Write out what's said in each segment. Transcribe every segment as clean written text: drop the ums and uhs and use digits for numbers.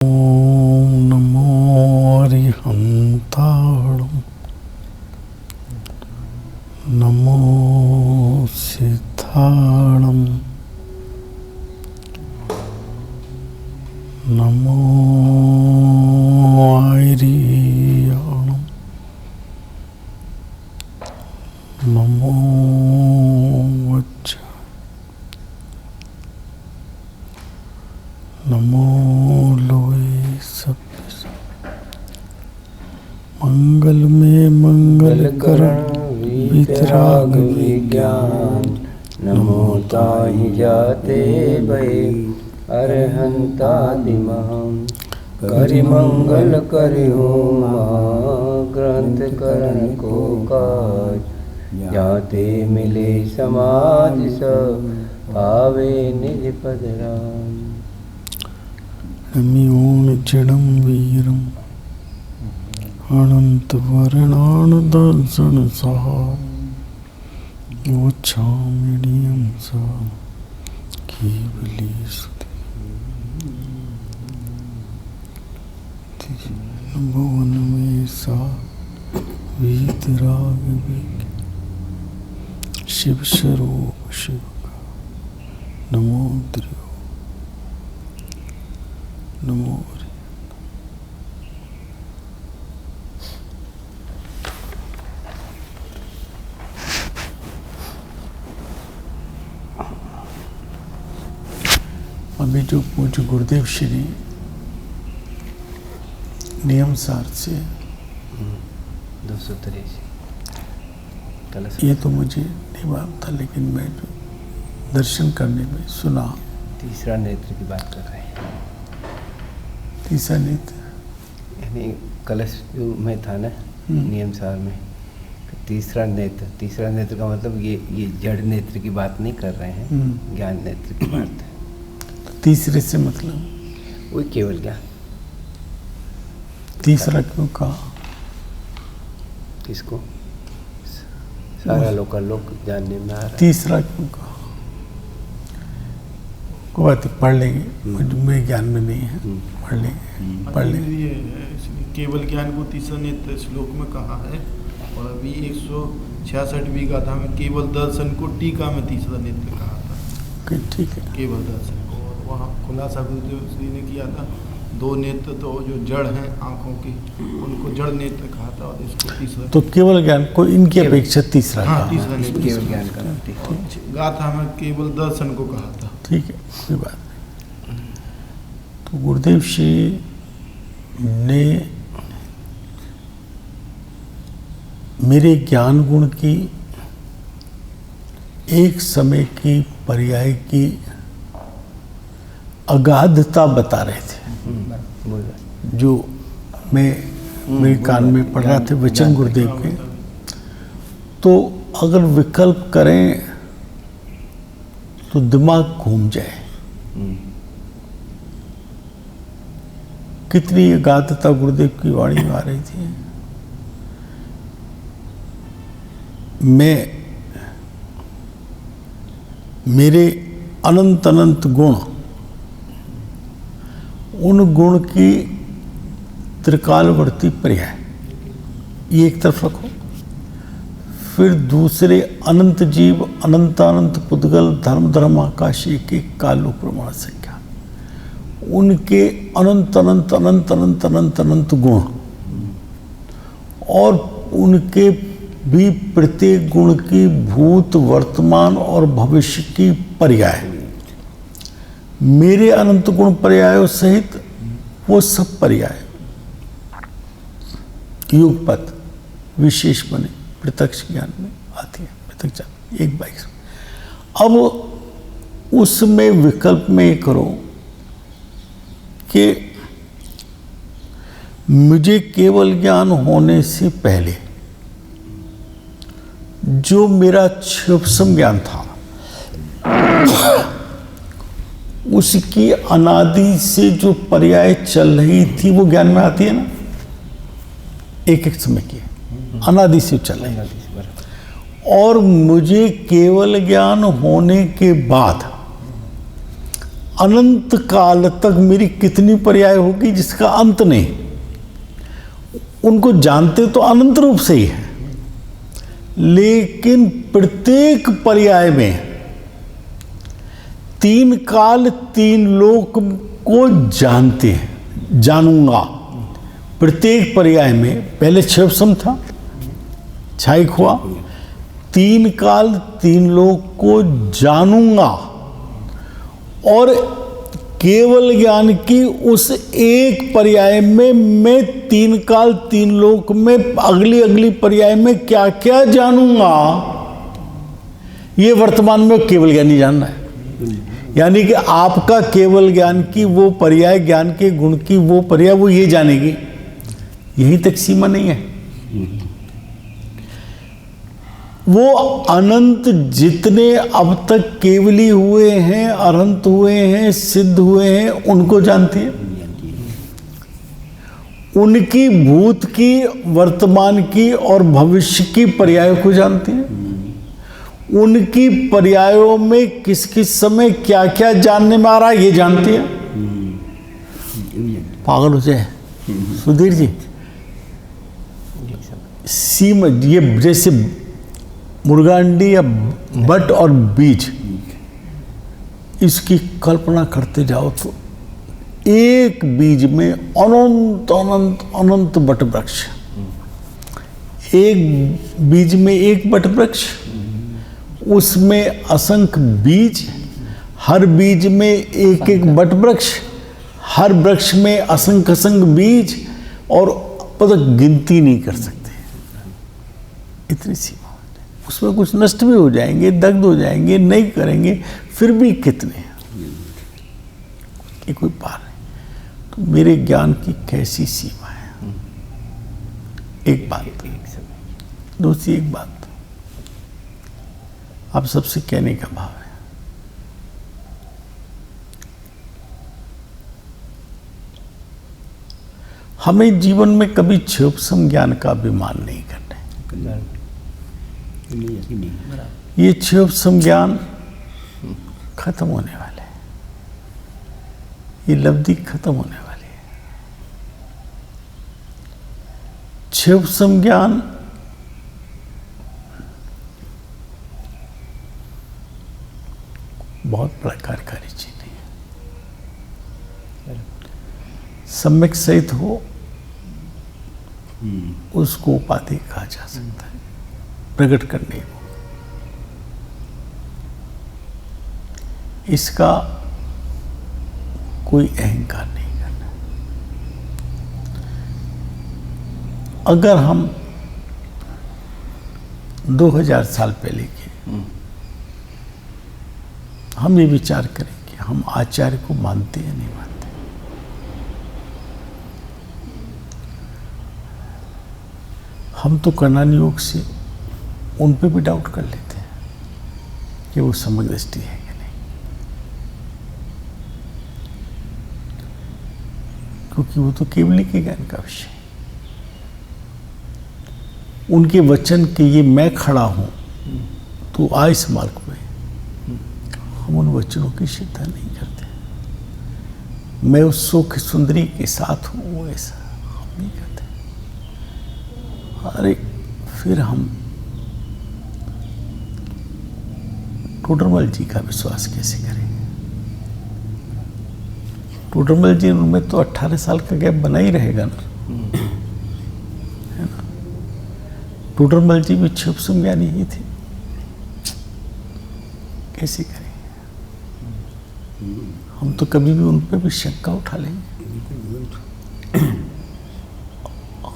ओम नमो अरिहंताणं नमो सिद्धाणं नमो आयरियाणं नमो वज्र नमो लोए सब मंगल में मंगल करण वितराग विज्ञान नमो ताहि जाते भय अरहंतादिमहं करि मंगल करि होम ग्रंथ करण को काज जाते मिले समाज सब पावे निज पद राम। नमियोन जडम वीरम अनंत वर्णान दर्शन सहाय वोच्छामिनियं सा केवली सुते भुवन में सा वीतराग शिव स्वरूप शिव का नमो द्रियो नमो। अभी जो पूज्य गुरुदेव श्री नियम सार से 283 ये तो मुझे नहीं मालूम था, लेकिन मैं जो दर्शन करने में सुना तीसरा नेत्र की बात कर रहे हैं। तीसरा नेत्र यानी कलश में था ना नियम सार में, तीसरा नेत्र का मतलब ये जड़ नेत्र की बात नहीं कर रहे हैं, ज्ञान नेत्र की बात है। तीसरे से मतलब वही केवल ज्ञान। तीसरा क्यों कहा? किसको? सारा लोक जानने में आ रहा है। तीसरा क्यों कहा? कोई बात पढ़ लेंगे, मेरे ज्ञान में नहीं है, पढ़ लेंगे। केवल ज्ञान को तीसरा नेत्र श्लोक में कहा है, और अभी 166वीं गाथा में केवल दर्शन को टीका में तीसरा नेत्र कहा था। ठीक है, केवल दर्शन को, और वहाँ खुलासा गुरुदेव श्री ने किया था, दो नेत्र तो जो जड़ हैं आँखों की उनको जड़ नेत्र कहा था, और इसको तीसरा तो केवल ज्ञान को इनकी अपेक्षा तीसरा हाँ, कहा। तीसरा नेत्र केवल ज्ञान का गाथा में केवल दर्शन को कहा था। ठीक है, कोई बात नहीं। तो गुरुदेव श्री ने मेरे ज्ञान गुण की एक समय की पर्याय की अगाधता बता रहे थे, जो मैं मेरे कान में पढ़ रहा थे वचन गुरुदेव के। तो अगर विकल्प करें तो दिमाग घूम जाए, कितनी अगाधता गुरुदेव की वाणी में आ रही थी। मेरे अनंत अनंत गुण, उन गुण की त्रिकालवर्ती पर्याय, ये एक तरफ रखो। फिर दूसरे अनंत जीव, अनंत अनंत पुद्गल, धर्म धर्म आकाश, एक एक कालो प्रमाण संख्या, उनके अनंत अनंत अनंत अनंत अनंत अनंत गुण, और उनके भी प्रत्येक गुण की भूत वर्तमान और भविष्य की पर्याय, मेरे अनंत गुण पर्यायों सहित वो सब पर्याय युगपत विशेष बने प्रत्यक्ष ज्ञान में आती है। प्रत्यक्ष एक बाइक। अब उसमें विकल्प में करो कि मुझे केवल ज्ञान होने से पहले जो मेरा क्षुप्सम ज्ञान था, उसकी अनादि से जो पर्याय चल रही थी वो ज्ञान में आती है ना, एक एक समय की अनादि से चल रही। और मुझे केवल ज्ञान होने के बाद अनंत काल तक मेरी कितनी पर्याय होगी जिसका अंत नहीं। उनको जानते तो अनंत रूप से ही है, लेकिन प्रत्येक पर्याय में 3 काल 3 लोक को जानते हैं। जानूंगा प्रत्येक पर्याय में, पहले क्षयपसम था, क्षायिक हुआ, 3 काल 3 लोक को जानूंगा। और केवल ज्ञान की उस एक पर्याय में मैं 3 काल 3 लोक में अगली अगली पर्याय में क्या क्या जानूंगा, ये वर्तमान में केवल ज्ञानी जानना है। यानी कि आपका केवल ज्ञान की वो पर्याय, ज्ञान के गुण की वो पर्याय, वो ये जानेगी, यही तक सीमा नहीं है। वो अनंत जितने अब तक केवली हुए हैं, अनंत हुए हैं, सिद्ध हुए हैं, उनको जानती है। उनकी भूत की, वर्तमान की और भविष्य की पर्यायों को जानती है। उनकी पर्यायों में किस किस समय क्या क्या जानने में आ रहा है ये जानती है। पागल हो जाए सुधीर जी। सीमा ये जैसे मुर्गा अंडी या बट और बीज, इसकी कल्पना करते जाओ तो एक बीज में अनंत अनंत अनंत बट वृक्ष, एक बीज में एक बट वृक्ष, उसमें असंख्य बीज, हर बीज में एक एक बट वृक्ष, हर वृक्ष में असंख्य असंख्य बीज, और पता गिनती नहीं कर सकते, इतनी सीमा। उसमें कुछ नष्ट भी हो जाएंगे, दग्ध हो जाएंगे, नहीं करेंगे, फिर भी कितने कि कोई पार नहीं। तो मेरे ज्ञान की कैसी सीमा है, एक बात। दूसरी एक बात आप सबसे कहने का भाव है, हमें जीवन में कभी क्षयोपसम ज्ञान का अभिमान नहीं करना है। ये क्षयोपसम ज्ञान खत्म होने वाला है, ये लब्धि खत्म होने वाली है। क्षयोपसम ज्ञान बहुत बड़ा कार्यकारी चीज नहीं है। सम्यक सहित हो उसको उपाधि कहा जा सकता है, प्रकट करने को। इसका कोई अहंकार नहीं करना। अगर हम 2000 साल पहले के हम ये विचार करें कि हम आचार्य को मानते या नहीं मानते, हम तो कर्णानी योग से उन पे भी डाउट कर लेते हैं कि वो समग्र दृष्टि है कि नहीं, क्योंकि वो तो केवली के ज्ञान का विषय। उनके वचन के ये मैं खड़ा हूं तो आ इस मार्ग में, हम उन वचनों की श्रद्धा नहीं करते। मैं उस सुख सुंदरी के साथ हूं, वो ऐसा हम नहीं करते। अरे फिर हम टोडरमल जी का विश्वास कैसे करेंगे? टोडरमल जी उनमें तो 18 साल का गैप बना ही रहेगा ना, है ना। टोडरमल जी भी क्षयोपसम ज्ञानी ही थे, कैसे करेंगे? हम तो कभी भी उन पर भी शंका उठा लेंगे।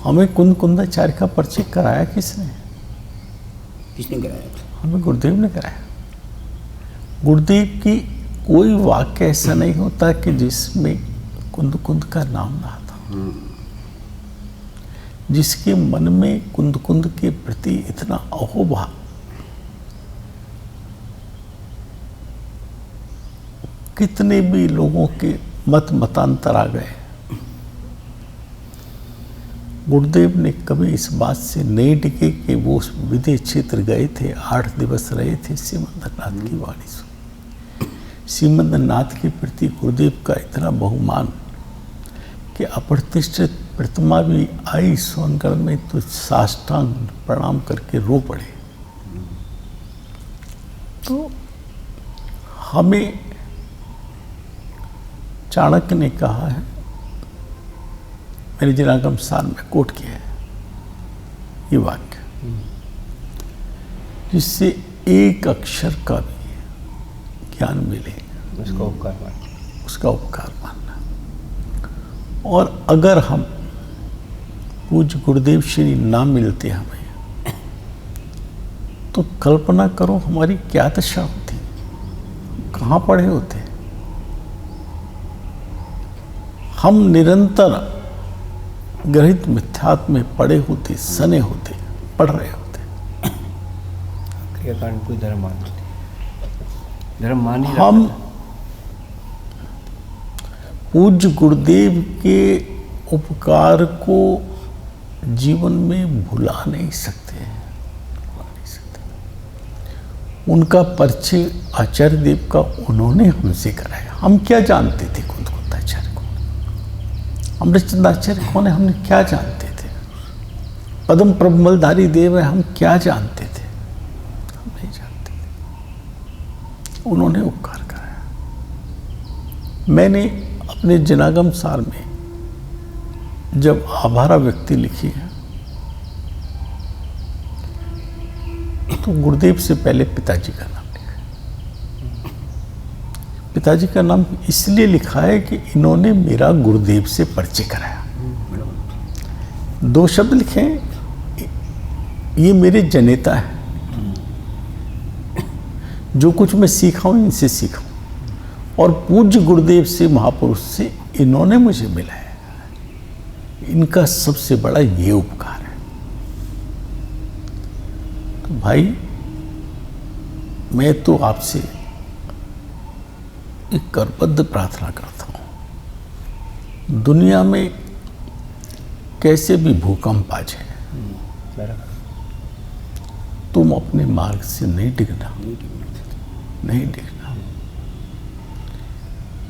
हमें कुंद कुंदाचार्य का परिचय कराया किसने? किसने कराया था? हमें गुरुदेव ने कराया। गुरुदेव की कोई वाक्य ऐसा नहीं होता कि जिसमें कुंद कुंद का नाम ना आता। जिसके मन में कुंद कुंद के प्रति इतना अहोभाव, कितने भी लोगों के मत मतांतर आ गए, गुरुदेव ने कभी इस बात से नहीं टिके कि वो उस विदेश क्षेत्र गए थे, 8 दिवस रहे थे, सिमंदरनाथ की वाणी सुनी। श्रीमद नाथ के प्रति गुरुदेव का इतना बहुमान कि अप्रतिष्ठित प्रतिमा भी आई सोनगढ़ में तो साष्टांग प्रणाम करके रो पड़े। तो हमें चाणक्य ने कहा है, मेरे जनागम सार में कोट किया है ये वाक्य, जिससे एक अक्षर का भी ज्ञान मिले उसका उपकार मानना। और अगर हम पूज्य गुरुदेव श्री ना मिलते हमें, तो कल्पना करो हमारी क्या दशा होती, कहाँ पड़े होते। हम निरंतर ग्रहित मिथ्यात्व में पड़े होते, सने होते, पढ़ रहे होते। क्रियाकांड कोई धर्म मान ही हम पूज्य गुरुदेव के उपकार को जीवन में भुला नहीं सकते। उनका परिचय आचार्य देव का उन्होंने हमसे कराया। हम क्या जानते थे खुद को आचार्य को? अमृतचंद आचार्य कौन है, हमने क्या जानते थे? पद्म प्रबलधारी देव है, हम क्या जानते थे? हम नहीं जानते थे। उन्होंने उपकार कराया। मैंने अपने जनागम सार में जब आभारा व्यक्ति लिखी है, तो गुरुदेव से पहले पिताजी का नाम लिखा। पिताजी का नाम इसलिए लिखा है कि इन्होंने मेरा गुरुदेव से परिचय कराया। दो शब्द लिखे, ये मेरे जनेता है, जो कुछ मैं सीखा हूं इनसे सीखा हूं, और पूज्य गुरुदेव से, महापुरुष से इन्होंने मुझे मिलाया। इनका सबसे बड़ा ये उपकार है। तो भाई, मैं तो आपसे एक करबद्ध प्रार्थना करता हूं, दुनिया में कैसे भी भूकंप आ जाए, तुम अपने मार्ग से नहीं डिगना, नहीं डिगना।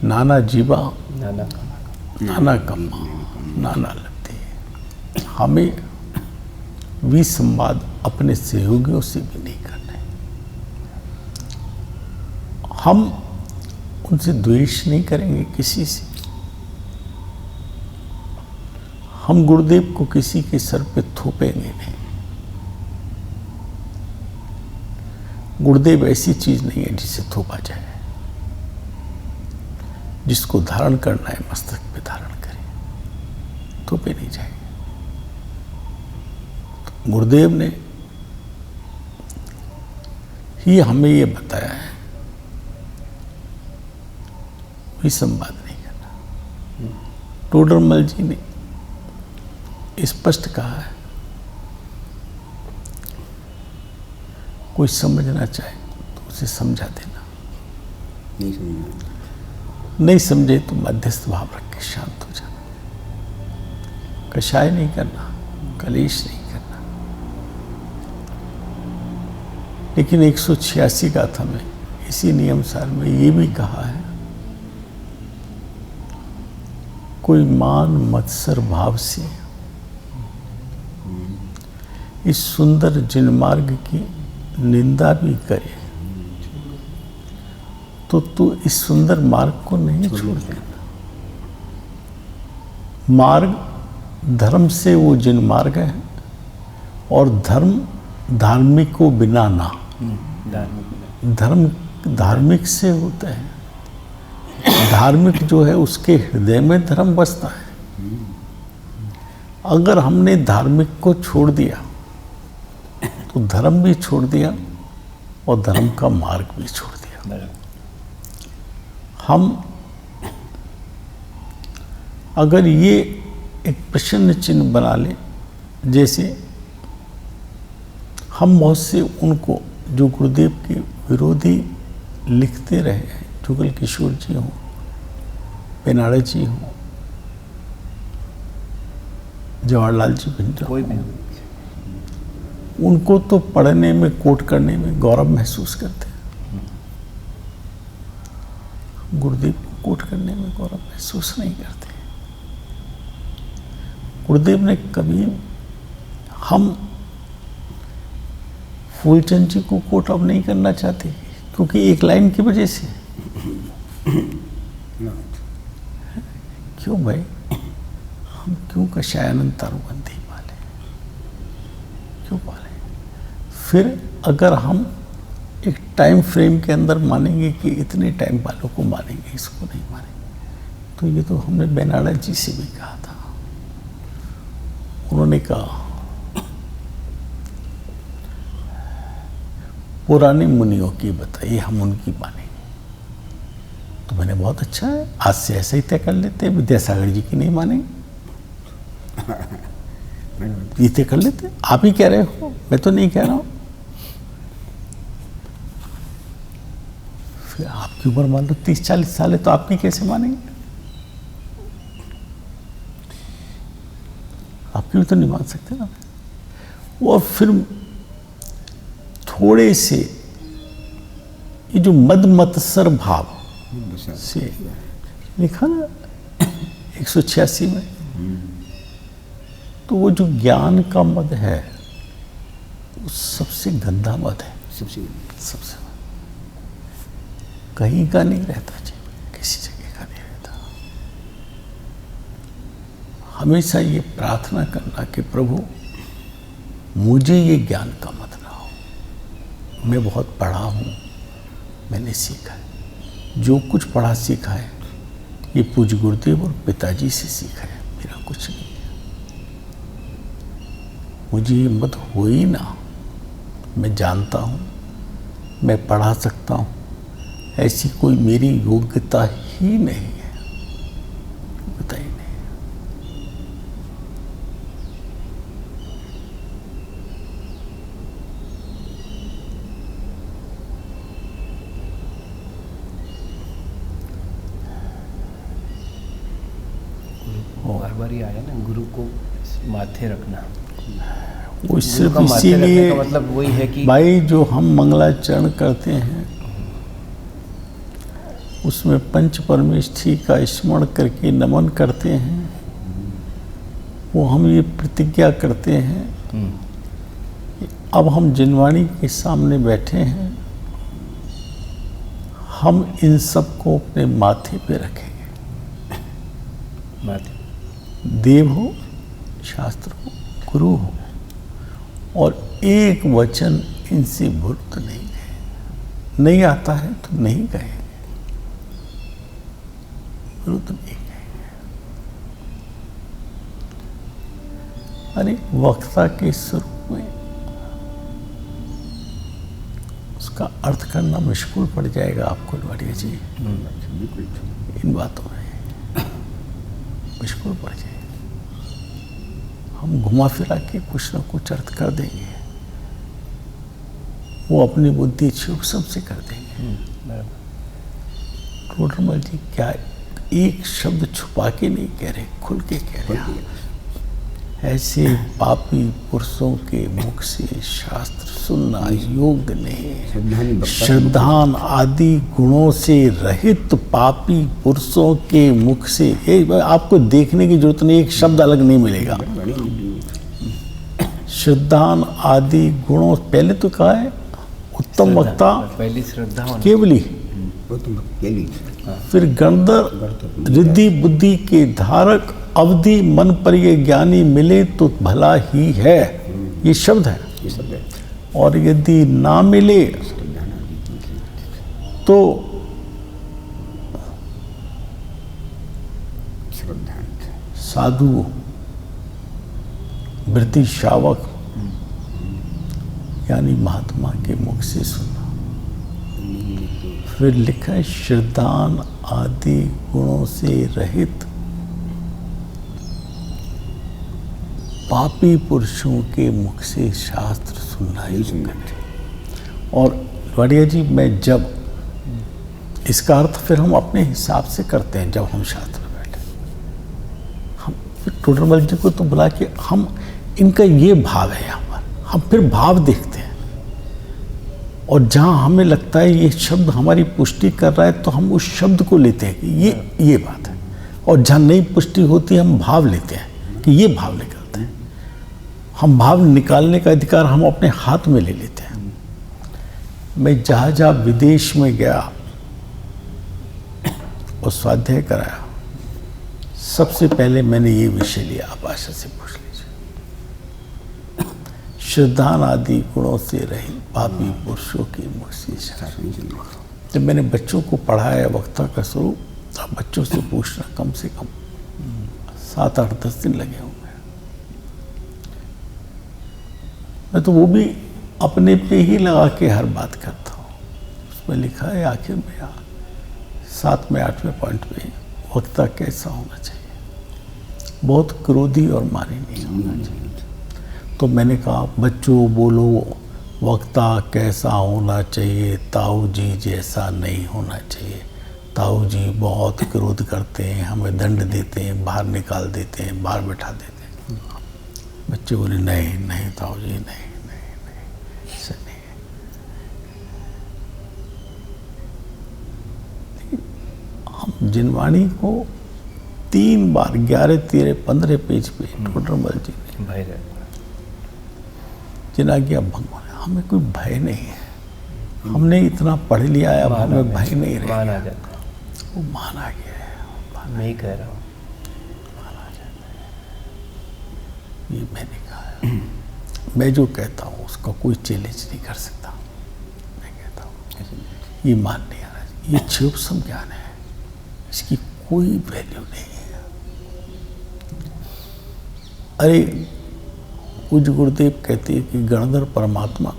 नाना जीवा नाना कम्मा नाना लगती। हमें विसंवाद अपने सहयोगियों से भी नहीं करना है। हम उनसे द्वेष नहीं करेंगे किसी से। हम गुरुदेव को किसी के सर पे थोपेंगे नहीं। गुरुदेव ऐसी चीज नहीं है जिसे थोपा जाए। जिसको धारण करना है मस्तक पे धारण करें, थोपे नहीं जाए। तो गुरुदेव ने ही हमें ये बताया है, विसंवाद नहीं करना। टोडरमल जी ने स्पष्ट कहा है, कोई समझना चाहे तो उसे समझा देना, नहीं समझे तो मध्यस्थ भाव रख के शांत हो जाना। कषाय नहीं करना, कलेश नहीं करना। लेकिन 186 गाथा में इसी नियम सार में ये भी कहा है, कोई मान मत्सर भाव से इस सुंदर जिनमार्ग की निंदा भी करे तो तू इस सुंदर मार्ग को नहीं छोड़ देना। मार्ग धर्म से वो जिन मार्ग है, और धर्म धार्मिक को बिना ना, धर्म धार्मिक से होता है। धार्मिक जो है उसके हृदय में धर्म बसता है। अगर हमने धार्मिक को छोड़ दिया तो धर्म भी छोड़ दिया और धर्म का मार्ग भी छोड़ दिया। हम अगर ये एक प्रश्न चिन्ह बना लें, जैसे हम बहुत से उनको जो गुरुदेव के विरोधी लिखते रहे हैं, जुगल किशोर जी हों, बेनाड़े जी हों, जवाहरलाल जी भिंडरा, कोई भी उनको तो पढ़ने में, कोट करने में गौरव महसूस करते हैं। गुरुदेव को कोट करने में गौरव महसूस नहीं करते। गुरुदेव ने कभी, हम फूलचंद जी को कोट अब नहीं करना चाहते क्योंकि एक लाइन की वजह से। क्यों भाई, हम क्यों कषायानंद तारुबंदी पाले, क्यों पाले? फिर अगर हम एक टाइम फ्रेम के अंदर मानेंगे कि इतने टाइम वालों को मानेंगे, इसको नहीं मानेंगे, तो ये तो हमने बेनाड़ा जी से भी कहा था। उन्होंने कहा पुराने मुनियों की बताइए, हम उनकी मानेंगे। तो मैंने बहुत अच्छा है, आज से ऐसे ही तय कर लेते हैं, विद्यासागर जी की नहीं मानेंगे, ये तय कर लेते। आप ही कह रहे हो, मैं तो नहीं कह रहा हूं। फिर आपकी उम्र मान लो 30-40 साल है, तो आपकी कैसे मानेंगे? आपकी भी तो नहीं मान सकते ना। और फिर थोड़े से ये जो मद मत्सर भाव से लिखा ना 186 में, तो वो जो ज्ञान का मद है वो सबसे गंदा मद है, सबसे कहीं का नहीं रहता जी, किसी जगह का नहीं रहता। हमेशा ये प्रार्थना करना कि प्रभु मुझे ये ज्ञान का मत ना हो। मैं बहुत पढ़ा हूँ, मैंने सीखा है, जो कुछ पढ़ा सीखा है ये पूज्य गुरुदेव और पिताजी से सीखा है, मेरा कुछ नहीं है। मुझे ये मत हो ही ना, मैं जानता हूँ, मैं पढ़ा सकता हूँ, ऐसी कोई मेरी योग्यता ही नहीं है, योग्यता ही नहीं है। बार बार ही आया ना, गुरु को माथे रखना, वो सिर्फ इसीलिए, मतलब वही है कि भाई जो हम मंगलाचरण करते हैं उसमें पंच परमेष्ठी का स्मरण करके नमन करते हैं, वो हम ये प्रतिज्ञा करते हैं कि अब हम जिनवाणी के सामने बैठे हैं, हम इन सब को अपने माथे पे रखेंगे। माथे देव हो, शास्त्र हो, गुरु हो, और एक वचन इनसे भूत नहीं गए। नहीं आता है तो नहीं कहेंगे, भूत नहीं कहेंगे। अरे वक्ता के स्वरूप में उसका अर्थ करना मुश्किल पड़ जाएगा आपको लवाड़िया जी, इन बातों में मुश्किल पड़ जाएगा। हम घुमा फिरा के कुछ ना कुछ अर्थ कर देंगे, वो अपनी बुद्धि क्षुभ से कर देंगे। टोडरमल जी क्या एक शब्द छुपा के नहीं कह रहे, खुल के कह रहे हैं। ऐसे पापी पुरुषों के मुख से शास्त्र सुनना योग्य नहीं। श्रद्धान आदि गुणों से रहित पापी पुरुषों के मुख से, आपको देखने की जरूरत नहीं, एक शब्द अलग नहीं मिलेगा। श्रद्धान आदि गुणों, पहले तो कहा है उत्तम वक्ता, पहली श्रद्धा केवली, फिर गणधर रिद्धि बुद्धि के धारक, अवधि मन पर ये ज्ञानी मिले तो भला ही है, ये शब्द है। और यदि ना मिले तो साधु वृत्ति शावक यानी महात्मा के मुख से सुना। फिर लिखा है श्रद्धान आदि गुणों से रहित पापी पुरुषों के मुख से शास्त्र सुनना ही सुनना। और वाडिया जी, मैं जब इसका अर्थ फिर हम अपने हिसाब से करते हैं, जब हम शास्त्र में बैठे, हम फिर टोडरमल जी को तो बुला के हम इनका ये भाव है यहाँ पर, हम फिर भाव देखते हैं और जहाँ हमें लगता है ये शब्द हमारी पुष्टि कर रहा है तो हम उस शब्द को लेते हैं कि ये बात है, और जहाँ नहीं पुष्टि होती हम भाव लेते हैं कि ये भाव निकलते हैं। हम भाव निकालने का अधिकार हम अपने हाथ में ले लेते हैं। मैं जहाँ विदेश में गया और स्वाध्याय कराया, सबसे पहले मैंने ये विषय लिया, आप आशा से पूछ लीजिए। श्रद्धान आदि गुणों से रहित पापी पुरुषों की मुक्ति। जब मैंने बच्चों को पढ़ाया वक्ता का स्वरूप, तब बच्चों से पूछना कम से कम 7-8-10 दिन लगे होंगे। मैं तो वो भी अपने पे ही लगा के हर बात करता हूँ। उसमें लिखा है आखिर में 7वें 8वें पॉइंट में, वक्ता कैसा होना चाहिए, बहुत क्रोधी और मानी नहीं होना चाहिए। तो मैंने कहा बच्चों बोलो, वक्ता कैसा होना चाहिए, ताऊ जी जैसा नहीं होना चाहिए। ताऊ जी बहुत क्रोध करते हैं, हमें दंड देते हैं, बाहर निकाल देते हैं, बाहर बैठा देते हैं। बच्चे बोले नहीं नहीं ताऊ जी, नहीं नहीं नहीं, ऐसा नहीं है। हम जिनवाणी को 3 बार 11, 13, 15 पेज पे टोडरमल जी ने भय रहता जिनाज्ञा भगवान, हमें कोई भय नहीं है। हमने इतना पढ़ लिया है, अब हमें भय नहीं रहा। मान आ जाता है, वो मान आ गया है, मैं ही कह रहा हूँ। मान आ जाता है। ये मैंने कहा है। मैं जो कहता हूँ उसका कोई चैलेंज नहीं कर सकता। मैं कहता हूँ ये मान नहीं आना चाहिए, ये क्षुभ ज्ञान है, इसकी कोई वैल्यू नहीं है। अरे पूज्य गुरुदेव कहते हैं कि गणधर परमात्मा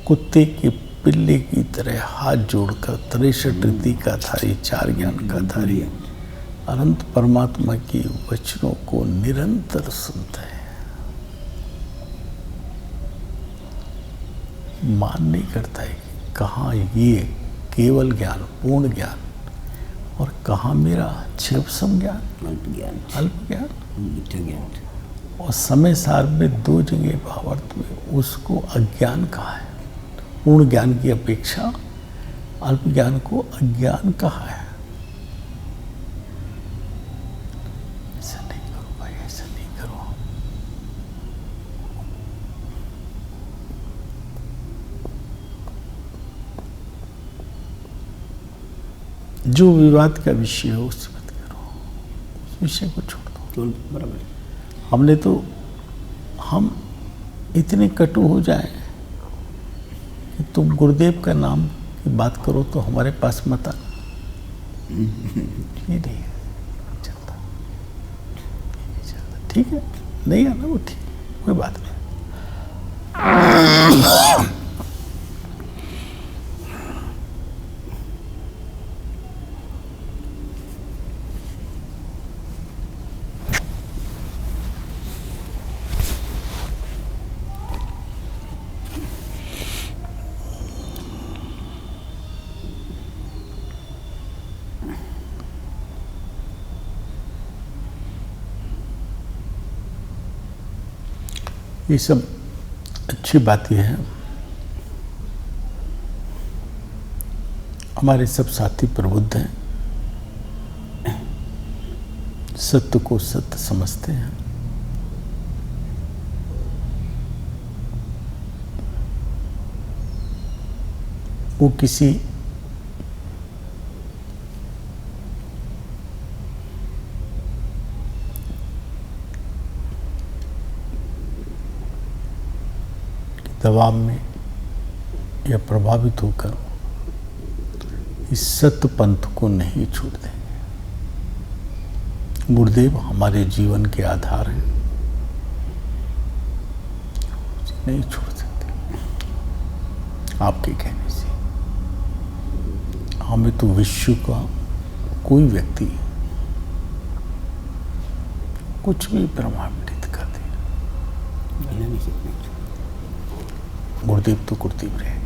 कुत्ते के पिल्ले की तरह हाथ जोड़कर 63 रीति का धारी, 4 ज्ञान का धारी अनंत परमात्मा के वचनों को निरंतर सुनते हैं। मान नहीं करता है कि कहाँ ये केवल ज्ञान, पूर्ण ज्ञान, और कहाँ मेरा क्षुभ ज्ञान, अल्प ज्ञान, मिथ्या ज्ञान। और समय सार में 2 जगह भावार्थ में उसको अज्ञान कहा है। पूर्ण ज्ञान की अपेक्षा अल्प ज्ञान को अज्ञान कहा है। ऐसा नहीं करो भाई, ऐसा नहीं करो। जो विवाद का विषय हो उससे मत करो, उस विषय को छोड़ दो। केवल बराबर। हमने तो हम इतने कटु हो जाएं कि तुम गुरुदेव का नाम की बात करो तो हमारे पास मत आना। ये नहीं चलता, ये नहीं चलता। ठीक है, नहीं आना वो ठीक, कोई बात नहीं। ये सब अच्छी बातें हैं। हमारे सब साथी प्रबुद्ध हैं, सत्य को सत्य समझते हैं। वो किसी दबाव में या प्रभावित होकर इस सत्य पंथ को नहीं छोड़ देंगे। गुरुदेव हमारे जीवन के आधार हैं, नहीं छोड़ सकते। आपके कहने से हमें तो विश्व का कोई व्यक्ति कुछ भी प्रमाणित कर दे, बना नहीं सकते। गुरुदेव तो गुरुदेव रहे,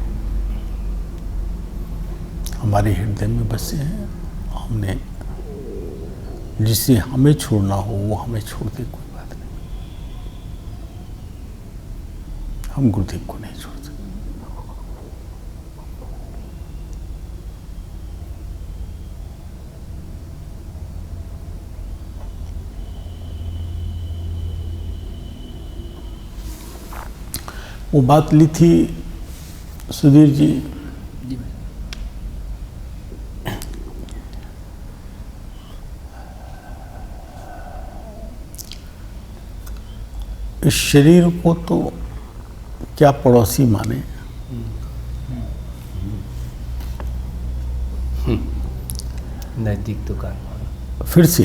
हमारे हृदय में बसे हैं। हमने जिसे हमें छोड़ना हो वो हमें छोड़ दे, कोई बात नहीं। हम गुरुदेव को नहीं छोड़ सकते। वो बात ली थी सुधीर जी, जी भाई। इस शरीर को तो क्या पड़ोसी माने, नजदीक तो कार फिर से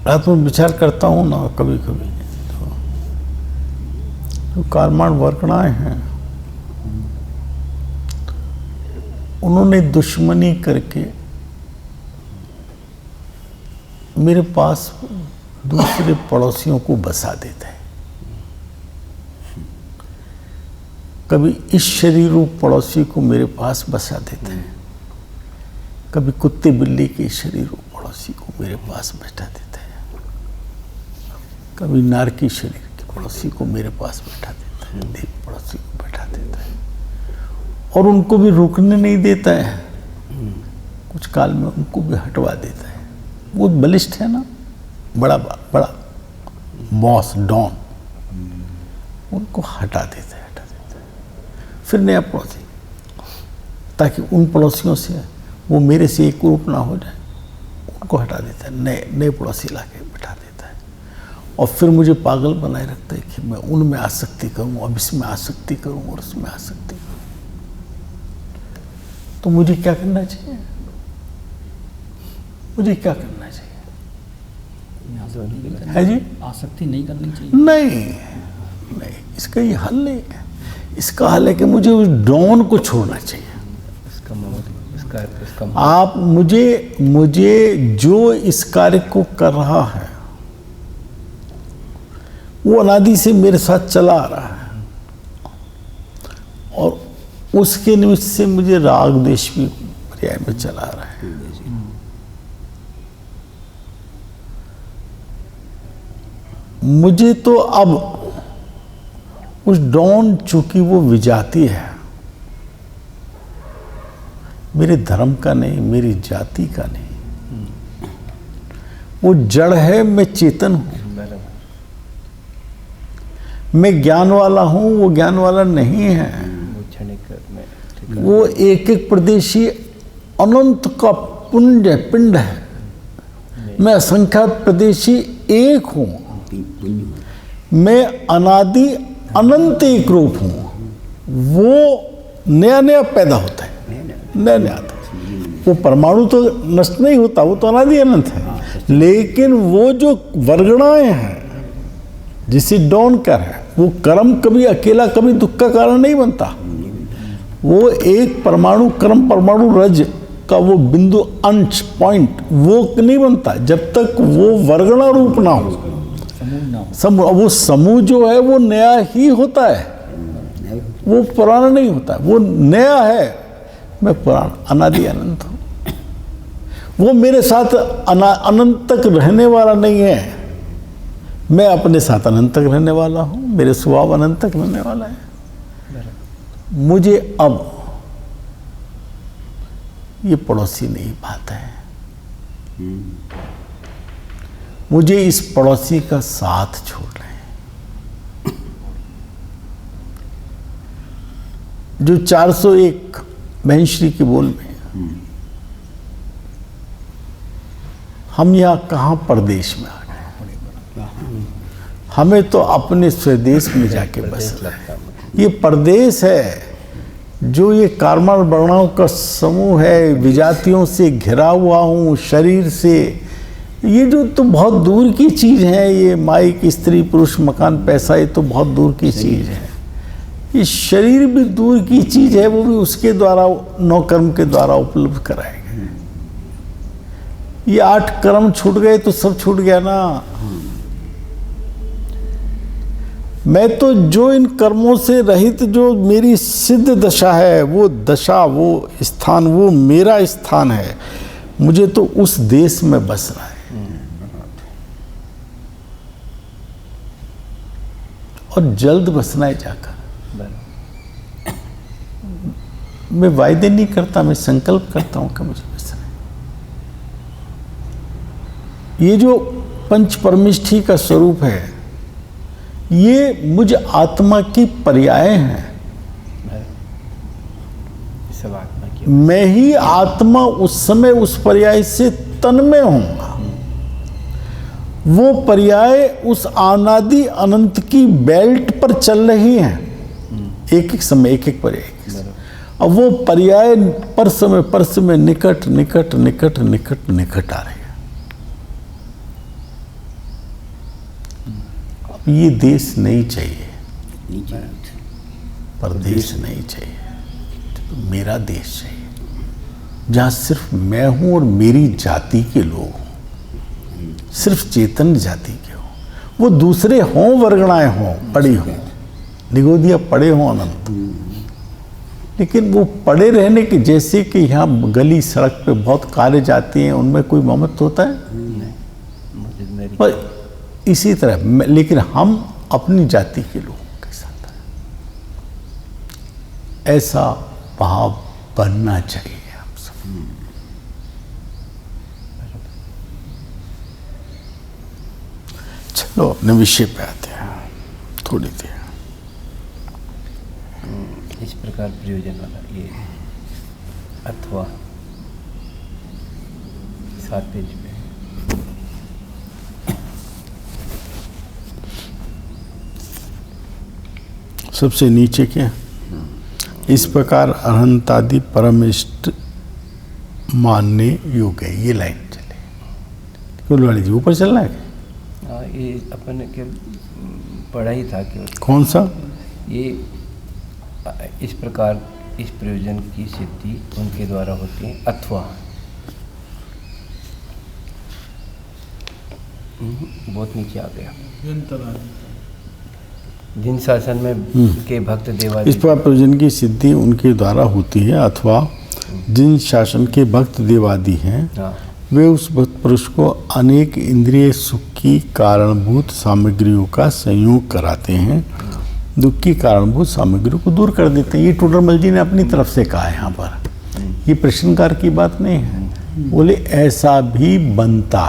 रात में विचार करता हूँ ना कभी कभी, तो जो कारमान वर्कणाएं हैं उन्होंने दुश्मनी करके मेरे पास दूसरे पड़ोसियों को बसा देते हैं। कभी इस शरीर रूप पड़ोसी को मेरे पास बसा देते हैं, कभी कुत्ते बिल्ली के शरीर रूप पड़ोसी को मेरे पास बैठा देते हैं, कभी नारकी शरीर के पड़ोसी को मेरे पास बैठा देता है, देव पड़ोसी को बैठा देता है, और उनको भी रुकने नहीं देता है। कुछ काल में उनको भी हटवा देता है। वो बलिष्ठ है ना, बड़ा बड़ा बॉस डॉन, उनको हटा देता है। फिर नया पड़ोसी, ताकि उन पड़ोसियों से वो मेरे से एक रूप ना हो जाए, उनको हटा देता है, नए पड़ोसी ला के बैठा देता है। और फिर मुझे पागल बनाए रखता है कि मैं उनमें आसक्ति करूं, अब इसमें आसक्ति करूं और उसमें आसक्ति करूं। तो मुझे क्या करना चाहिए? मुझे क्या करना चाहिए? है जी? आसक्ति नहीं करनी चाहिए। नहीं, इसका ये हल नहीं है। इसका हल है कि मुझे उस डॉन को छोड़ना चाहिए। इसका आप मुझे जो इस कार्य को कर रहा है वो अनादि से मेरे साथ चला आ रहा है, और उसके निमित्त से मुझे राग द्वेष भी पर्याय में चला आ रहा है। मुझे तो अब उस डॉन, चूंकि वो विजाती है, मेरे धर्म का नहीं, मेरी जाति का नहीं, वो जड़ है, मैं चेतन हूं, मैं ज्ञान वाला हूं, वो ज्ञान वाला नहीं है। वो एक एक प्रदेशी अनंत का पिंड है, मैं असंख्यात प्रदेशी एक हूं, मैं अनादि अनंत एक रूप हूं। वो नया नया पैदा होता है, नया नया आता है। वो परमाणु तो नष्ट नहीं होता, वो तो अनादि अनंत है। लेकिन वो जो वर्गणाएं हैं, जिसे डॉन कर है, वो कर्म कभी अकेला कभी दुख का कारण नहीं बनता। वो एक परमाणु कर्म परमाणु रज का वो बिंदु अंश पॉइंट वो नहीं बनता जब तक वो वर्गणा रूप ना हो। समूह, वो समूह जो है वो नया ही होता है, वो पुराना नहीं होता, वो नया है। मैं पुराना अनादि अनंत हूं। वो मेरे साथ अनंत तक रहने वाला नहीं है, मैं अपने साथ अनंत तक रहने वाला हूं, मेरे स्वभाव अनंत तक रहने वाला है। मुझे अब ये पड़ोसी नहीं भाता है, मुझे इस पड़ोसी का साथ छोड़ना है। जो 401 बहनश्री के बोल में, हम यहाँ कहाँ परदेश में आ गए, हमें तो अपने स्वदेश में जाके बसना है। ये परदेश है जो ये कार्मार वर्णाओं का समूह है, विजातियों से घिरा हुआ हूँ, शरीर से। ये जो तो बहुत दूर की चीज़ है, ये माइक स्त्री पुरुष मकान पैसा, ये तो बहुत दूर की चीज़ है। ये शरीर भी दूर की चीज़ है, वो भी उसके द्वारा 9 कर्म के द्वारा उपलब्ध कराए गए। ये 8 कर्म छूट गए तो सब छूट गया ना। मैं तो जो इन कर्मों से रहित जो मेरी सिद्ध दशा है, वो दशा, वो स्थान, वो मेरा स्थान है। मुझे तो उस देश में बसना है। और जल्द बसना है जाकर। मैं वायदे नहीं करता, मैं संकल्प करता हूं कि मुझे बसना है। ये जो पंच परमिष्ठी का स्वरूप है, ये मुझ आत्मा की पर्याय हैं। सब आत्मा की मैं ही आत्मा उस समय उस पर्याय से तन्मय होऊंगा। वो पर्याय उस अनादि अनंत की बेल्ट पर चल रही हैं, एक एक समय एक एक पर्याय। अब वो पर्याय पर समय निकट निकट निकट निकट निकट आ रही है। अब ये देश नहीं चाहिए, परदेश नहीं चाहिए, तो मेरा देश चाहिए जहां सिर्फ मैं हूं और मेरी जाति के लोग हों, सिर्फ चेतन जाति के हों। वो दूसरे हों, वर्गणाएं हों, पड़ी हों, निगोदिया पड़े हों अनंत, लेकिन वो पड़े रहने के जैसे कि यहाँ गली सड़क पे बहुत कारें जाती हैं, उनमें कोई ममत्व होता है? पर इसी तरह लेकिन हम अपनी जाति के लोगों के साथ हैं। ऐसा भाव बनना चाहिए हम सब। चलो अपने विषय पे आते हैं थोड़ी देर। इस प्रकार प्रयोजन वाला ये अथवा 7 पेज पे सबसे नीचे क्या? इस प्रकार अनंतादि परम इष्ट मानने योग्य है। ये लाइन चले कुलवाड़ी जी, ऊपर चलना है। ये अपन के पढ़ा ही था कि कौन सा? ये इस प्रकार इस प्रयोजन की सिद्धि उनके द्वारा होती है अथवा बहुत नीचे आ गया। जिन शासन में के भक्त देवादि इस प्रकार प्रयोजन की सिद्धि उनके द्वारा होती है अथवा जिन शासन के भक्त देवादि हैं, हाँ, वे उस भक्त पुरुष को अनेक इंद्रिय सुख की कारणभूत सामग्रियों का संयोग कराते हैं, दुख की कारणभूत सामग्रियों को दूर कर देते हैं। ये टोडरमल जी ने अपनी तरफ से कहा है यहाँ पर, ये प्रश्नकार की बात नहीं है। बोले ऐसा भी बनता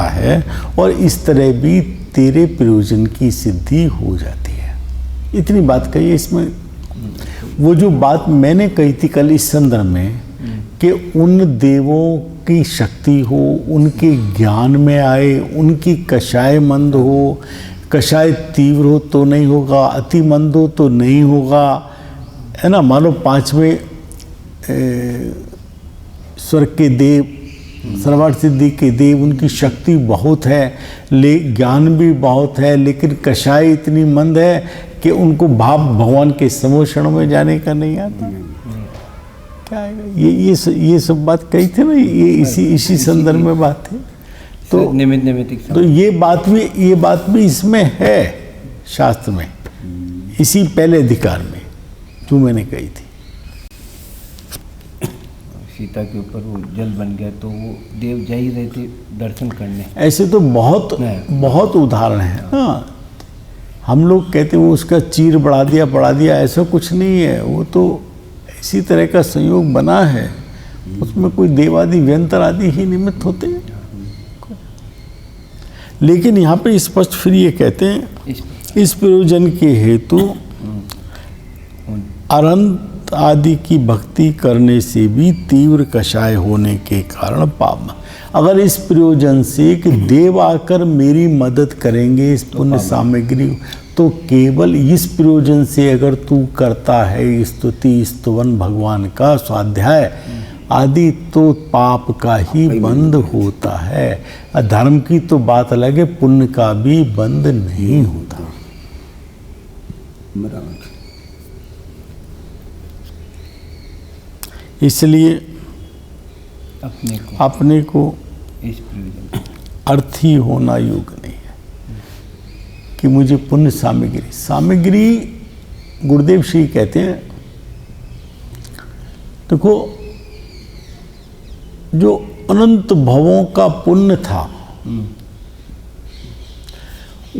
है और इस तरह भी तेरे प्रयोजन की सिद्धि हो जाती है। इतनी बात कही है इसमें। वो जो बात मैंने कही थी कल इस संदर्भ में कि उन देवों की शक्ति हो, उनके ज्ञान में आए, उनकी कषाय मंद हो, कषाय तीव्र हो तो नहीं होगा, अति मंद हो तो नहीं होगा, है ना। मानो 5वें स्वर्ग के देव, सर्वार्थ सिद्धि के देव, उनकी शक्ति बहुत है, ज्ञान भी बहुत है, लेकिन कषाय इतनी मंद है कि उनको भाव भगवान के समोषण में जाने का नहीं आता। क्या है ये सब बात कही थी ना, ये इसी संदर्भ में बात है। तो निमित्त तो ये बात भी इसमें है शास्त्र में, इसी पहले अधिकार में जो मैंने कही थी। सीता के ऊपर वो जल बन गया तो वो देव जा ही रहे थे दर्शन करने। ऐसे तो बहुत उदाहरण है। हाँ, हम लोग कहते हैं वो उसका चीर बढ़ा दिया, ऐसा कुछ नहीं है। वो तो इसी तरह का संयोग बना है, उसमें कोई देवादि व्यंतर आदि ही निमित्त होते हैं। लेकिन यहाँ पे स्पष्ट फिर ये कहते हैं इस प्रयोजन के हेतु अनंत आदि की भक्ति करने से भी तीव्र कषाय होने के कारण पाप। अगर इस प्रयोजन से कि देव आकर मेरी मदद करेंगे इस पुण्य सामग्री, तो केवल इस प्रयोजन से अगर तू करता है स्तुति स्तुवन भगवान का स्वाध्याय आदि, तो पाप का ही बंद होता है। धर्म की तो बात अलग है, पुण्य का भी बंद नहीं होता। इसलिए अपने को इस प्रयोजन अर्थी होना योग्य नहीं है कि मुझे पुण्य सामग्री गुरुदेव श्री कहते हैं। देखो, जो अनंत भवों का पुण्य था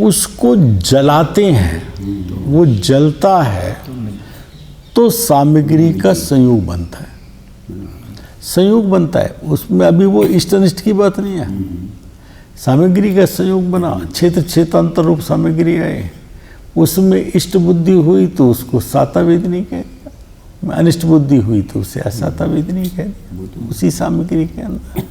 उसको जलाते हैं, वो जलता है तो सामग्री का संयोग बनता है। उसमें अभी वो इष्ट अनिष्ट की बात नहीं है। सामग्री का संयोग बना, क्षेत्र क्षेत्रांतर रूप सामग्री आए, उसमें इष्ट बुद्धि हुई तो उसको साता वेदनी कह दिया, अनिष्ट बुद्धि हुई तो उसे असाता वेदनी कह दिया। उसी सामग्री के अंदर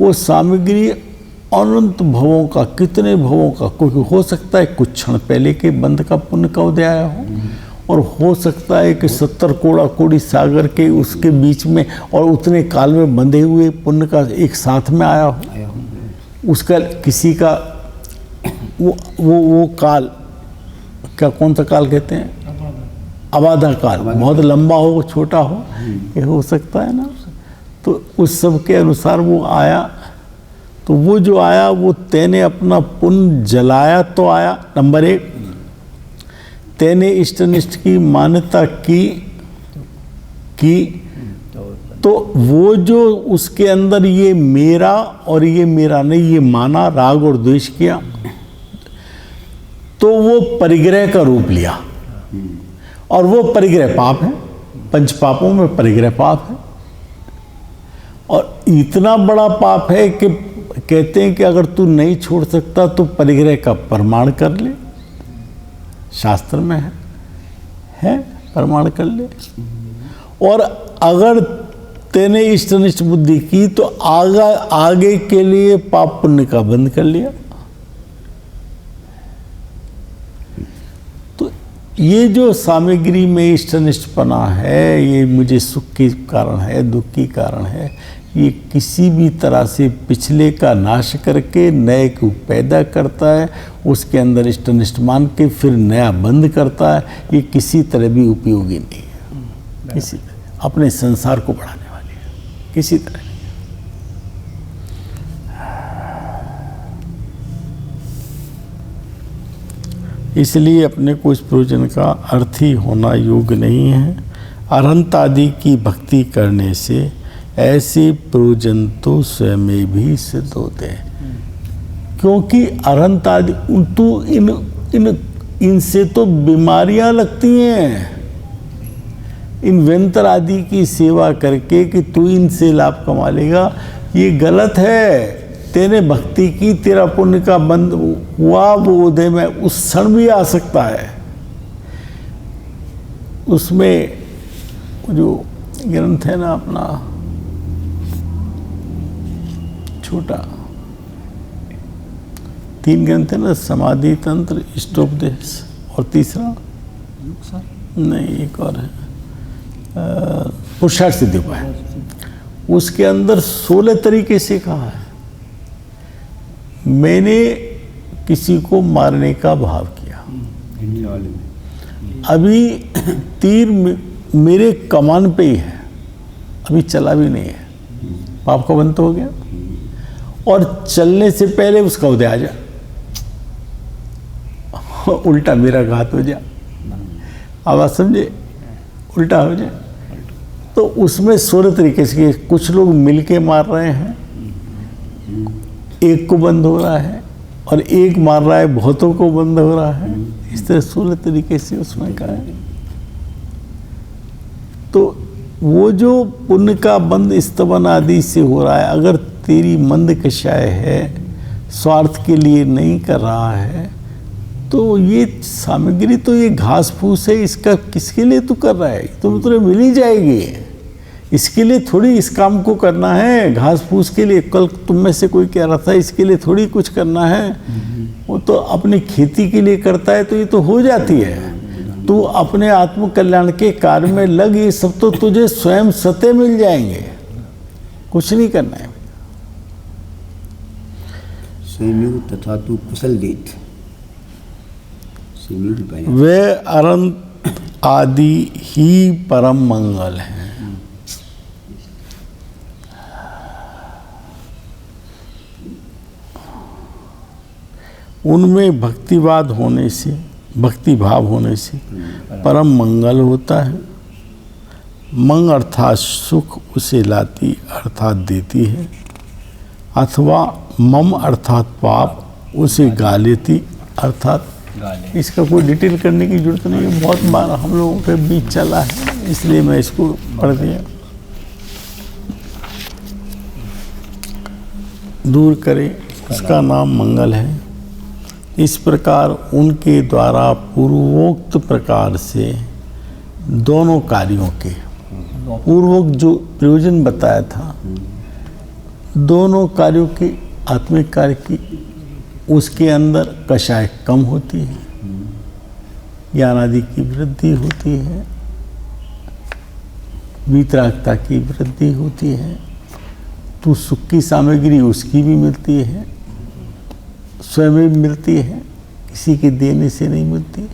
वो सामग्री अनंत भवों का, कितने भवों का, क्योंकि हो सकता है कुछ क्षण पहले के बंध का पुण्य का उदय आया हो, और हो सकता है कि 70 कोड़ा कोड़ी सागर के उसके बीच में और उतने काल में बंधे हुए पुण्य का एक साथ में आया हो। उसका किसी का वो काल, क्या कौन सा काल कहते हैं, अबाधा काल, बहुत लंबा हो छोटा हो, ये हो सकता है ना। तो उस सब के अनुसार वो आया, तो वो जो आया वो तेने अपना पुण्य जलाया तो आया। नंबर 1, तेने इष्टनिष्ठ की मान्यता की, तो वो जो उसके अंदर ये मेरा और ये मेरा नहीं, ये माना, राग और द्वेष किया, तो वो परिग्रह का रूप लिया, और वो परिग्रह पाप है। पंच पापों में परिग्रह पाप है, और इतना बड़ा पाप है कि कहते हैं कि अगर तू नहीं छोड़ सकता तो परिग्रह का प्रमाण कर ले, शास्त्र में है प्रमाण कर ले। और अगर तेने इष्टनिष्ठ बुद्धि की तो आगे के लिए पाप पुण्य का बंद कर लिया। तो ये जो सामग्री में इष्टनिष्ठपना है, ये मुझे सुख के कारण है, दुख की कारण है, ये किसी भी तरह से पिछले का नाश करके नए को पैदा करता है, उसके अंदर इष्टनिष्ठ मान के फिर नया बंद करता है। ये किसी तरह भी उपयोगी नहीं है, किसी तरह अपने संसार को बढ़ाने वाली है, किसी तरह नहीं। इसलिए अपने को इस प्रयोजन का अर्थ ही होना योग्य नहीं है। अरहंत आदि की भक्ति करने से ऐसे प्रयोजन तो स्वयं भी सिद्ध होते हैं, क्योंकि अरहंत आदि तो इनसे तो बीमारियां लगती हैं। इन व्यंतर आदि की सेवा करके कि तू इनसे लाभ कमा लेगा, ये गलत है। तेने भक्ति की, तेरा पुण्य का बंद हुआ, वो उदय में उस क्षण भी आ सकता है। उसमें जो ग्रंथ है ना अपना छोटा, 3 ग्रंथ है ना, समाधि तंत्र, इष्टोपदेश और तीसरा नहीं एक और है पुरुषार्थ सिद्धि उपाय। उसके अंदर 16 तरीके से कहा है। मैंने किसी को मारने का भाव किया, अभी तीर मेरे कमान पे ही है, अभी चला भी नहीं है, पाप का बंद हो गया। और चलने से पहले उसका उदय आ जा, उल्टा मेरा घात हो जा, आवाज समझे, उल्टा हो जाए। तो उसमें 16 तरीके से, कुछ लोग मिलके मार रहे हैं, एक को बंद हो रहा है, और एक मार रहा है बहुतों को बंद हो रहा है। इस तरह 16 तरीके से उसमें कहा है। तो वो जो पुण्य का बंद स्तवन आदि से हो रहा है, अगर तेरी मंद कषाय है, स्वार्थ के लिए नहीं कर रहा है, तो ये सामग्री तो ये घास फूस है, इसका किसके लिए तू कर रहा है? तो तुझे मिल ही जाएगी। इसके लिए थोड़ी इस काम को करना है, घास फूस के लिए। कल तुम में से कोई कह रहा था इसके लिए थोड़ी कुछ करना है, वो तो अपनी खेती के लिए करता है, तो ये तो हो जाती है। तू अपने आत्म कल्याण के कार्य में लग, ये सब तो तुझे स्वयं सत्य मिल जाएंगे, कुछ नहीं करना है। तथा तू कुशल देत वे अरंत आदि ही परम मंगल हैं। उनमें भक्तिवाद होने से, भक्ति भाव होने से परम मंगल होता है। मंग अर्थात सुख उसे लाती अर्थात देती है, अथवा मम अर्थात पाप उसे गा लेती अर्थात। इसका कोई डिटेल करने की जरूरत नहीं है, बहुत बार हम लोगों के बीच चला है, इसलिए मैं इसको पढ़ दिया। दूर करे उसका नाम मंगल है। इस प्रकार उनके द्वारा पूर्वोक्त प्रकार से दोनों कार्यों के पूर्वोक्त जो प्रयोजन बताया था, दोनों कार्यों की आत्मिक कार्य की उसके अंदर कषाय कम होती है, ज्ञान आदि की वृद्धि होती है, वितरागता की वृद्धि होती है, तो सुख की सामग्री उसकी भी मिलती है, स्वयं भी मिलती है, किसी के देने से नहीं मिलती।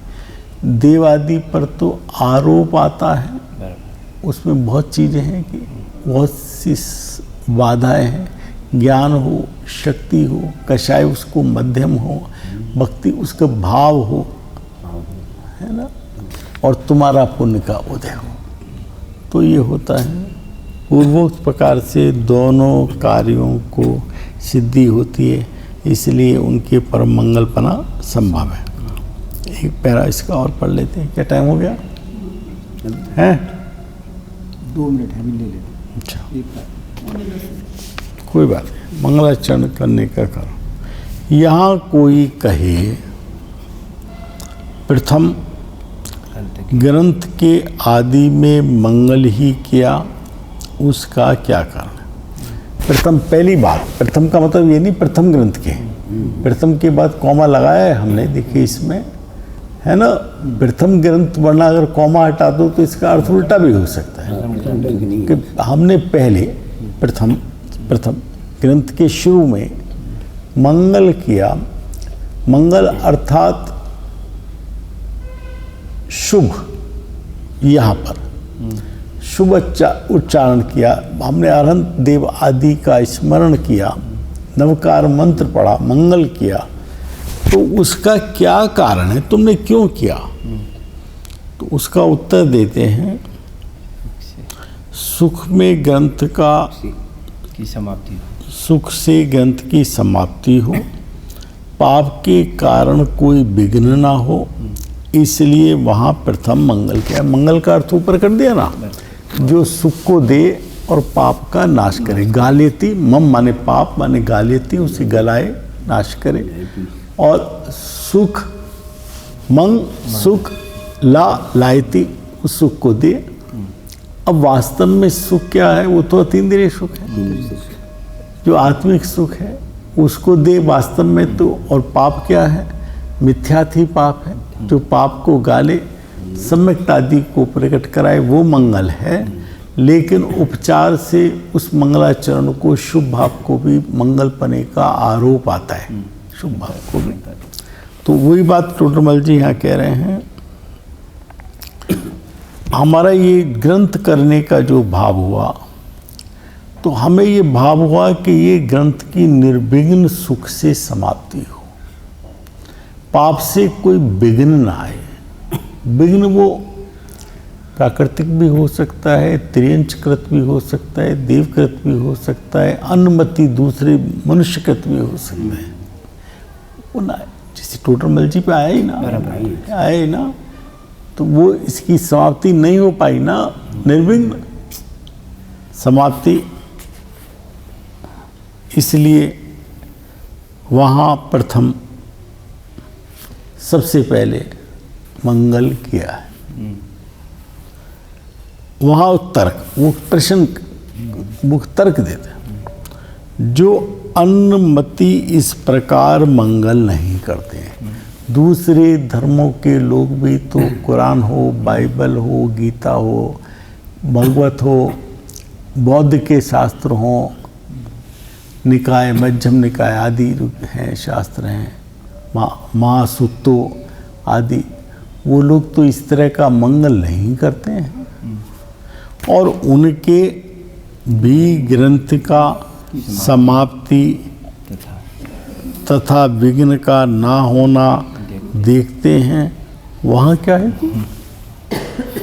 देव आदि पर तो आरोप आता है, उसमें बहुत चीज़ें हैं कि बहुत सी बाधाएं हैं, ज्ञान हो, शक्ति हो, कषाय उसको मध्यम हो, भक्ति उसका भाव हो, है ना, और तुम्हारा पुण्य का उदय हो, तो ये होता है। पूर्वोक्त प्रकार से दोनों कार्यों को सिद्धि होती है, इसलिए उनके परम मंगलपना संभव है। एक पैरा इसका और पढ़ लेते हैं। क्या टाइम हो गया है? 2 मिनट है, अभी ले लेते। अच्छा, एक कोई बात नहीं, मंगलाचरण करने का करो। यहाँ कोई कहे प्रथम ग्रंथ के आदि में मंगल ही किया, उसका क्या कारण है? प्रथम, पहली बात, प्रथम का मतलब ये नहीं प्रथम ग्रंथ के, प्रथम के बाद कॉमा लगाया है हमने, देखिए इसमें है ना, प्रथम ग्रंथ वरना अगर कॉमा हटा दो तो इसका अर्थ उल्टा भी हो सकता है कि हमने पहले प्रथम ग्रंथ के शुरू में मंगल किया। मंगल अर्थात शुभ, यहाँ पर शुभ उच्चारण किया हमने, अरहंत देव आदि का स्मरण किया, नवकार मंत्र पढ़ा, मंगल किया, तो उसका क्या कारण है, तुमने क्यों किया? तो उसका उत्तर देते हैं, सुख में ग्रंथ का की समाप्ति हो, सुख से ग्रंथ की समाप्ति हो, पाप के कारण कोई विघ्न ना हो, इसलिए वहाँ प्रथम मंगल किया। मंगल का अर्थ ऊपर कर दिया ना, जो सुख को दे और पाप का नाश करे। गालेती, मम माने पाप माने गालेती, उसे गलाए, नाश करे। और सुख, मंग सुख, लायती, उस सुख को दे। अब वास्तव में सुख क्या है? वो तो अतीन्द्रिय सुख है, जो आत्मिक सुख है उसको दे वास्तव में तो। और पाप क्या है? मिथ्यात ही पाप है, जो पाप को गाले, सम्यक्ता आदि को प्रकट कराए, वो मंगल है। लेकिन उपचार से उस मंगलाचरण को, शुभ भाव को भी मंगल पने का आरोप आता है, शुभ भाव को भी। तो वही बात टोडरमल जी यहाँ कह रहे हैं, हमारा ये ग्रंथ करने का जो भाव हुआ, तो हमें ये भाव हुआ कि ये ग्रंथ की निर्विघ्न सुख से समाप्ति हो, पाप से कोई विघ्न ना आए। विघ्न वो प्राकृतिक भी हो सकता है, त्रियंचकृत भी हो सकता है, देवकृत भी हो सकता है, अनुमति दूसरे मनुष्यकृत भी हो सकता है। वो ना, जैसे टोडरमल जी पे आया ही ना, तो वो इसकी समाप्ति नहीं हो पाई ना, निर्विघ्न समाप्ति। इसलिए वहाँ प्रथम सबसे पहले मंगल किया है। वहाँ तर्क, वो प्रश्न, वो तर्क देते हैं, जो अन्नमति इस प्रकार मंगल नहीं करते हैं। दूसरे धर्मों के लोग भी तो कुरान हो, बाइबल हो, गीता हो, भगवत हो, बौद्ध के शास्त्र हो, निकाय, मध्यम निकाय आदि हैं शास्त्र हैं, महासुत्तो आदि, वो लोग तो इस तरह का मंगल नहीं करते हैं। और उनके भी ग्रंथ का समाप्ति तथा विघ्न का ना होना देखते हैं। वहाँ क्या है?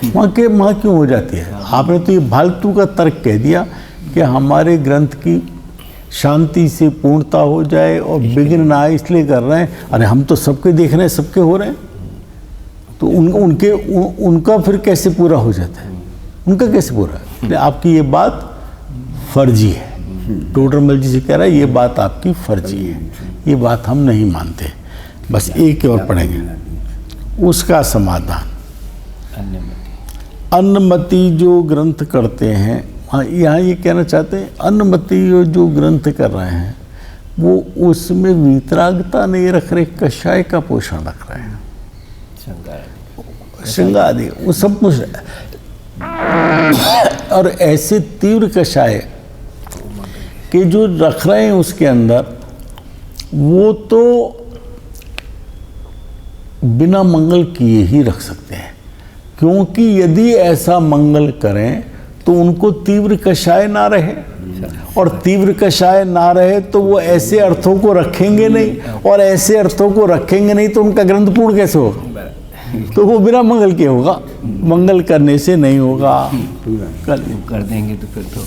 वहाँ क्यों हो जाती है? आपने तो ये फालतू का तर्क कह दिया कि हमारे ग्रंथ की शांति से पूर्णता हो जाए और विघ्न ना आए, इसलिए कर रहे हैं। अरे हम तो सबके देख रहे हैं, सबके हो रहे हैं, तो उनका फिर कैसे पूरा हो जाता है? उनका कैसे पूरा है? आपकी ये बात फर्जी है। टोडरमल जी से कह रहा है ये बात आपकी फर्जी है, ये बात हम नहीं मानते। बस एक और पढ़ेंगे उसका समाधान। अन्नमति जो ग्रंथ करते हैं, हाँ यहाँ ये कहना चाहते हैं अन्नमति जो ग्रंथ कर रहे हैं वो उसमें वीतरागता नहीं रख रहे, कषाय का पोषण रख रहे हैं, श्रृंगार आदि वो सब कुछ। और ऐसे तीव्र कषाय के जो रख रहे हैं उसके अंदर, वो तो बिना मंगल किए ही रख सकते हैं, क्योंकि यदि ऐसा मंगल करें तो उनको तीव्र कषाय ना रहे, और तीव्र कषाय ना रहे तो वो ऐसे अर्थों को रखेंगे नहीं, और ऐसे अर्थों को रखेंगे नहीं तो उनका ग्रंथ पूर्ण कैसे होगा? तो वो बिना मंगल के होगा, मंगल करने से नहीं होगा। कर देंगे तो फिर तो